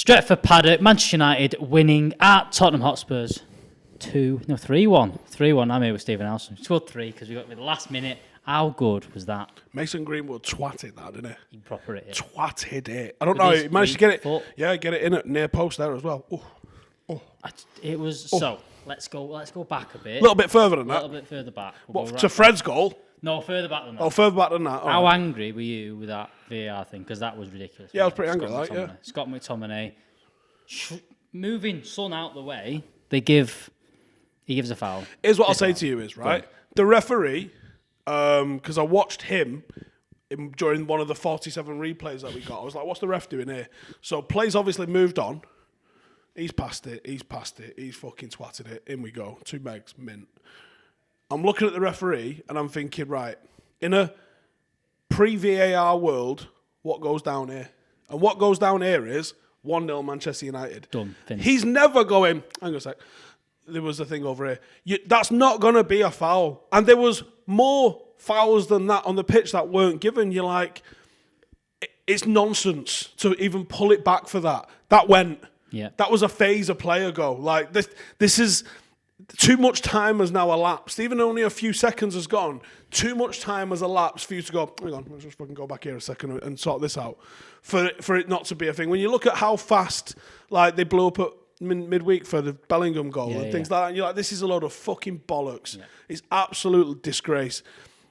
Stretford, Paddock, Manchester United winning at Tottenham Hotspurs 3-1. 3-1. I'm here with Stephen Howson. Scored 3 because we got it the last minute. How good was that? Mason Greenwood twatted that, didn't he? He proper it. Twatted it. I don't know. He managed to get it. Foot. Yeah, get it in at near post there as well. It was so. Let's go back a bit. A little bit further than that. A little bit further back. We'll What, to Fred's goal? No, further back than that. Oh, further back than that. Oh. How angry were you with that VAR thing? Because that was ridiculous. Yeah, I was pretty angry. Scott McTominay moving Son out the way. He gives a foul. Here's what I'll say to you is, right? The referee, because I watched him during one of the 47 replays that we got. I was like, what's the ref doing here? So play's obviously moved on. He's passed it. He's fucking twatted it. In we go. 2 megs, mint. I'm looking at the referee and I'm thinking, right, in a pre-VAR world, what goes down here? And what goes down here is 1-0 Manchester United. Done. Finished. He's never going, hang on a sec, there was a thing over here. That's not going to be a foul. And there was more fouls than that on the pitch that weren't given. You're like, it's nonsense to even pull it back for that. That went. Yeah. That was a phase of play ago. Like, this is... Too much time has now elapsed. Even only a few seconds has gone. Too much time has elapsed for you to go, hang on, let's just fucking go back here a second and sort this out. For it not to be a thing. When you look at how fast like they blew up at midweek for the Bellingham goal and things like that, and you're like, this is a load of fucking bollocks. Yeah. It's absolute disgrace.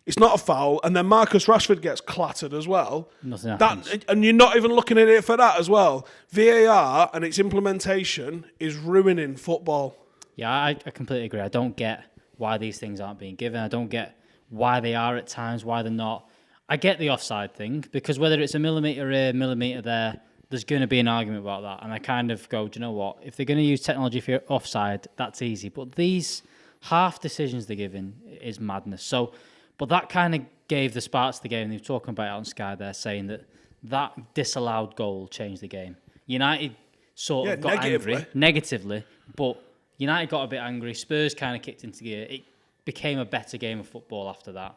It's not a foul. And then Marcus Rashford gets clattered as well. Nothing happens. And you're not even looking at it for that as well. VAR and its implementation is ruining football. Yeah, I completely agree. I don't get why these things aren't being given. I don't get why they are at times, why they're not. I get the offside thing, because whether it's a millimetre here, millimetre there, there's going to be an argument about that. And I kind of go, do you know what? If they're going to use technology for offside, that's easy. But these half decisions they're giving is madness. So, but that kind of gave the sparks to the game. They were talking about it on Sky there, saying that disallowed goal changed the game. United sort of got angry, negatively, but... United got a bit angry. Spurs kind of kicked into gear. It became a better game of football after that.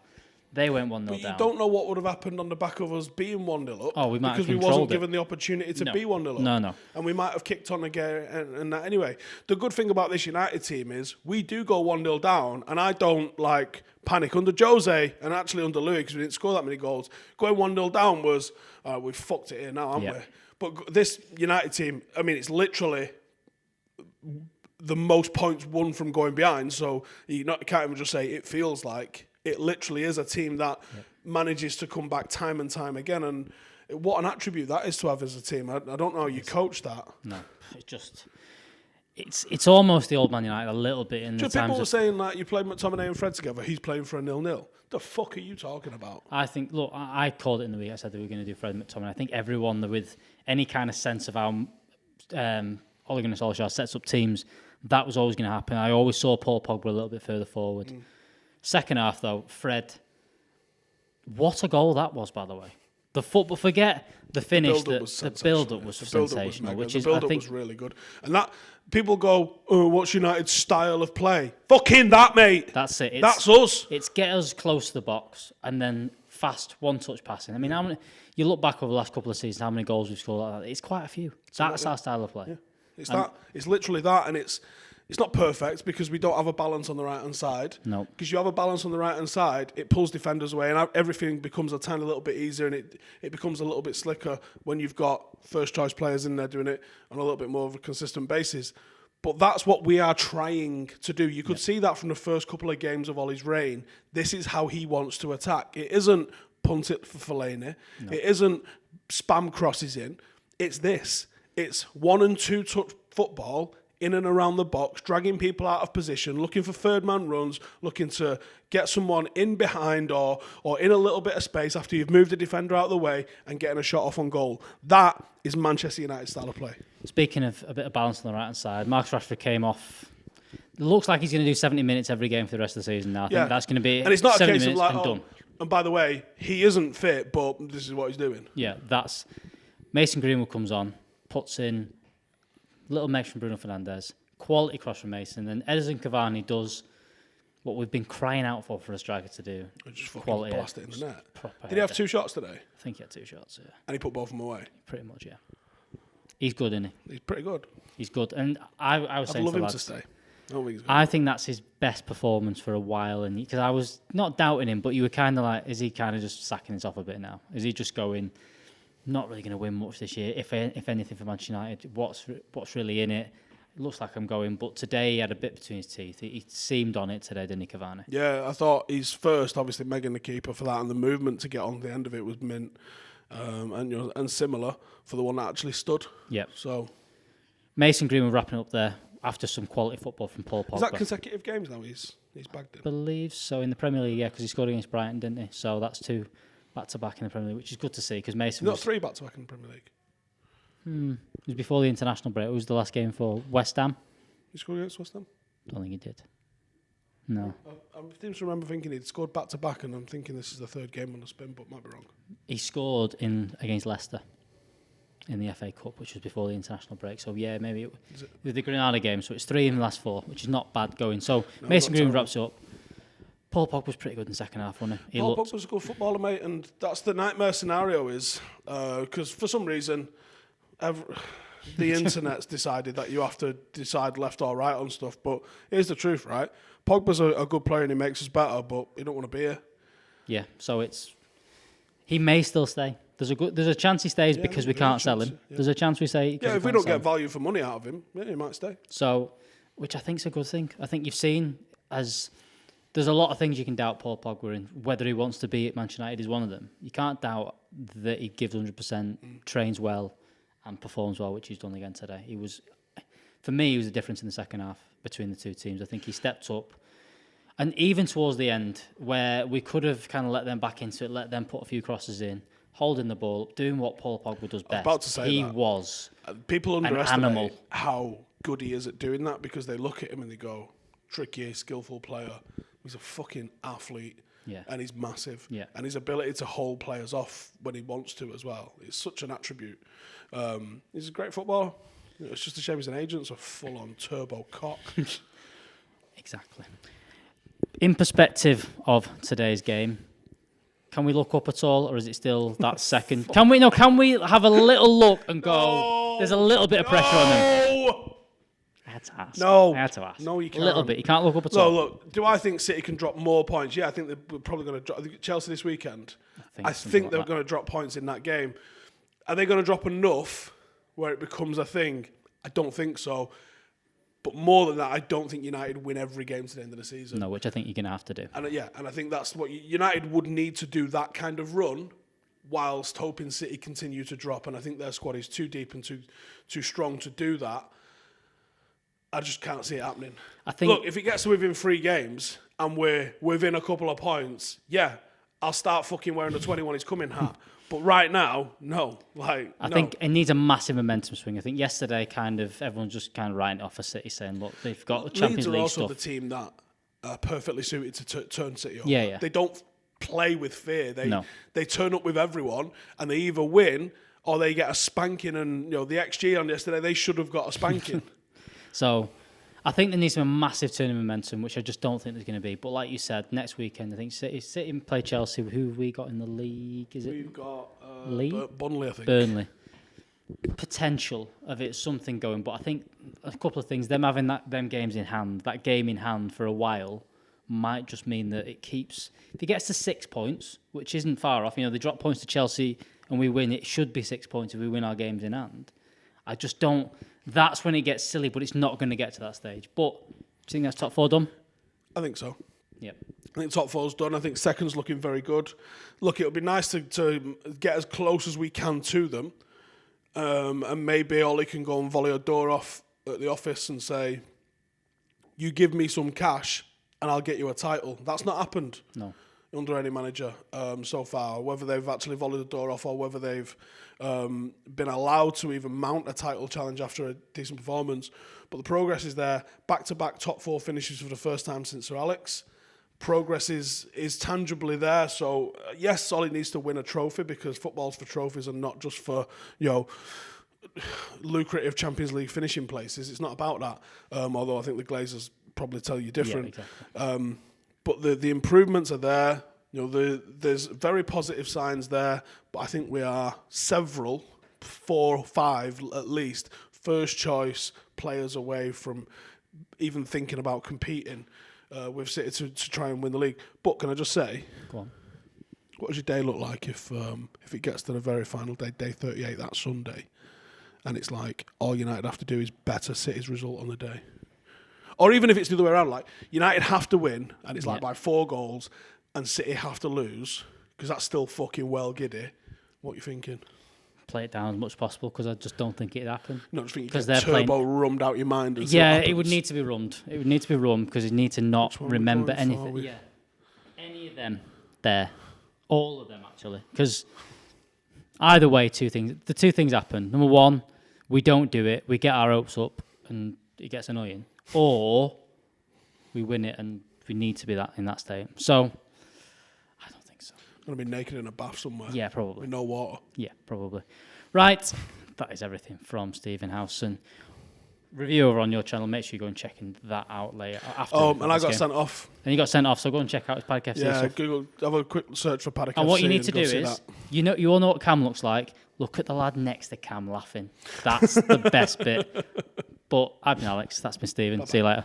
They went 1-0 down. But you don't know what would have happened on the back of us being 1-0 up. Oh, we might have because we wasn't given the opportunity to be 1-0 up. No. And we might have kicked on again and that anyway. The good thing about this United team is we do go 1-0 down, and I don't panic. Under Jose and actually under Louis, because we didn't score that many goals, going 1-0 down was we've fucked it here now, haven't we? But this United team, I mean, it's literally the most points won from going behind, so you can't even just say it feels like. It literally is a team that manages to come back time and time again, and what an attribute that is to have as a team. I don't know how you coach that. No, it's almost the old Man United a little bit in the times. People were saying like you played McTominay and Fred together, he's playing for a 0-0. The fuck are you talking about? I think, look, I called it in the week. I said that we were going to do Fred McTominay. I think everyone with any kind of sense of how Ole Gunnar Solskjaer sets up teams, that was always going to happen. I always saw Paul Pogba a little bit further forward. Second half, though, Fred, what a goal that was, by the way. The football, forget the finish. The build-up was sensational. The build-up was really good. And that, people go, oh, what's United's style of play? Fucking that, mate. That's it. That's us. It's get us close to the box and then fast one-touch passing. I mean, how many? You look back over the last couple of seasons, how many goals we've scored like that? It's quite a few. That's our style of play. Yeah. It's that. It's literally that, and it's not perfect because we don't have a balance on the right-hand side. No. Because you have a balance on the right-hand side, it pulls defenders away, and everything becomes a tiny little bit easier, and it becomes a little bit slicker when you've got first-choice players in there doing it on a little bit more of a consistent basis. But that's what we are trying to do. You could see that from the first couple of games of Ollie's reign. This is how he wants to attack. It isn't punt it for Fellaini. No. It isn't spam crosses in. It's this. It's 1 and 2 touch football in and around the box, dragging people out of position, looking for third man runs, looking to get someone in behind or in a little bit of space after you've moved the defender out of the way and getting a shot off on goal. That is Manchester United style of play. Speaking of a bit of balance on the right hand side, Marcus Rashford came off. It looks like he's going to do 70 minutes every game for the rest of the season now. I think that's going to be, and it's not 70 a case minutes of like, and done. And by the way, he isn't fit, but this is what he's doing. Yeah, that's... Mason Greenwood comes on, puts in little mess from Bruno Fernandes, quality cross from Mason, and Edison Cavani does what we've been crying out for a striker to do. Just fucking blast it in the net. Did he header. have 2 shots today? I think he had 2 shots, yeah. And he put both of them away? Pretty much, yeah. He's good, isn't he? He's pretty good. He's good. And I was I'd saying love to him lads, to stay. I think that's his best performance for a while, and because I was not doubting him, but you were kind of like, is he kind of just sacking himself a bit now? Is he just going, not really going to win much this year, if anything for Manchester United? What's really in it? It looks like I'm going, but today he had a bit between his teeth. He seemed on it today, didn't he, Cavani? Yeah, I thought he's first, obviously Megan the keeper for that, and the movement to get on the end of it was mint, and similar for the one that actually stood. Yep. So Mason Greenwood wrapping up there after some quality football from Paul Pogba. Is that consecutive games now? He's bagged it. I believe so in the Premier League, yeah, because he scored against Brighton, didn't he? So that's 2 back-to-back in the Premier League, which is good to see because Mason Not 3 back-to-back in the Premier League. It was before the international break. It was the last game for West Ham. He scored against West Ham? Don't think he did. No. I seem to remember thinking he'd scored back-to-back, and I'm thinking this is the 3rd game on the spin, but might be wrong. He scored against Leicester in the FA Cup, which was before the international break. So, yeah, maybe it was the Granada game. So, it's 3 in the last 4, which is not bad going. So, Mason Greenwood wraps up. Paul Pogba was pretty good in the second half, wasn't he? Paul Pogba was a good footballer, mate, and that's the nightmare scenario is, because for some reason, the internet's decided that you have to decide left or right on stuff, but here's the truth, right? Pogba's a good player and he makes us better, but he don't want to be here. Yeah, so he may still stay. There's a chance he stays because we can't sell him. Yeah. There's a chance we say... Yeah, if we don't get value for money out of him, yeah, he might stay. So, which I think is a good thing. I think you've seen as... There's a lot of things you can doubt Paul Pogba in. Whether he wants to be at Manchester United is one of them. You can't doubt that he gives 100%, trains well, and performs well, which he's done again today. For me, he was the difference in the second half between the two teams. I think he stepped up. And even towards the end, where we could have kind of let them back into it, let them put a few crosses in, holding the ball, doing what Paul Pogba does best. I was about to say he that. was people an underestimate animal. How good he is at doing that because they look at him and they go, tricky, skillful player. He's a fucking athlete. Yeah. And he's massive. Yeah. And his ability to hold players off when he wants to as well. It's such an attribute. He's a great footballer. It's just a shame he's an agent, so full-on turbo cock. Exactly. In perspective of today's game, can we look up at all, or is it still that second? Can we have a little look and go, there's a little bit of pressure on them? I had to ask. No. I had to ask. No, you can't. A little bit. You can't look up at No, all. look, do I think City can drop more points? Yeah, I think they're probably going to drop. Chelsea this weekend, I think they're going to drop points in that game. Are they going to drop enough where it becomes a thing? I don't think so. But more than that, I don't think United win every game to the end of the season. No, which I think you're going to have to do. And and I think that's what United would need to do, that kind of run, whilst hoping City continue to drop. And I think their squad is too deep and too strong to do that. I just can't see it happening. Look, if it gets to within 3 games and we're within a couple of points, yeah, I'll start fucking wearing the 21 is coming hat. But right now, no. I think it needs a massive momentum swing. I think yesterday, everyone's just kind of writing it off for City, saying, "Look, they've got Champions League stuff." Leeds are also the team that are perfectly suited to turn City over. Yeah. They don't play with fear. They turn up with everyone, and they either win or they get a spanking. And the XG on yesterday, they should have got a spanking. So, I think there needs to be a massive turn in momentum, which I just don't think there's going to be. But like you said, next weekend, I think City play Chelsea. Who have we got in the league? We've got Burnley, I think. Burnley. Potential of it, something going. But I think a couple of things, them having them games in hand, that game in hand for a while, might just mean that it keeps... If it gets to 6 points, which isn't far off, they drop points to Chelsea and we win, it should be 6 points if we win our games in hand. I just don't... That's when it gets silly, but it's not going to get to that stage. But do you think that's top 4 done? I think so. Yep. I think top 4's done. I think second's looking very good. Look, it would be nice to get as close as we can to them. And maybe Ollie can go and volley a door off at the office and say, you give me some cash and I'll get you a title. That's not happened. No. Under any manager so far, whether they've actually volleyed the door off or whether they've been allowed to even mount a title challenge after a decent performance. But the progress is there. Back-to-back top 4 finishes for the first time since Sir Alex. Progress is tangibly there. So, yes, Solly needs to win a trophy because football's for trophies and not just for, lucrative Champions League finishing places. It's not about that. Although I think the Glazers probably tell you different. Yeah, exactly. But the improvements are there. There's very positive signs there. But I think we are several 4 or 5 at least first choice players away from even thinking about competing with City to try and win the league. But can I just say, Go on. what does your day look like if it gets to the very final day, day 38, that Sunday, and it's like all United have to do is better City's result on the day? Or even if it's the other way around, like United have to win and it's like by 4 goals and City have to lose, because that's still fucking well giddy. What are you thinking? Play it down as much as possible, because I just don't think it'd happen. No, just think you get turbo rummed out your mind. It would need to be rummed. It would need to be rummed, because you need to not remember anything. Yeah, any of them there. All of them, actually. Because either way, the two things happen. Number one, we don't do it, we get our hopes up, and it gets annoying. Or we win it, and we need to be in that state. So, I don't think so. Going to be naked in a bath somewhere. Yeah, probably. With no water. Yeah, probably. Right, that is everything from Stephen Howson. Review over on your channel. Make sure you go and check that out later. After and I got sent off. And you got sent off, so go and check out his Paddock FC. Yeah, Google, have a quick search for Paddock FC. And what you need to do is, you all know what Cam looks like. Look at the lad next to Cam laughing. That's the best bit. But I've been Alex. That's been Stephen. See you later.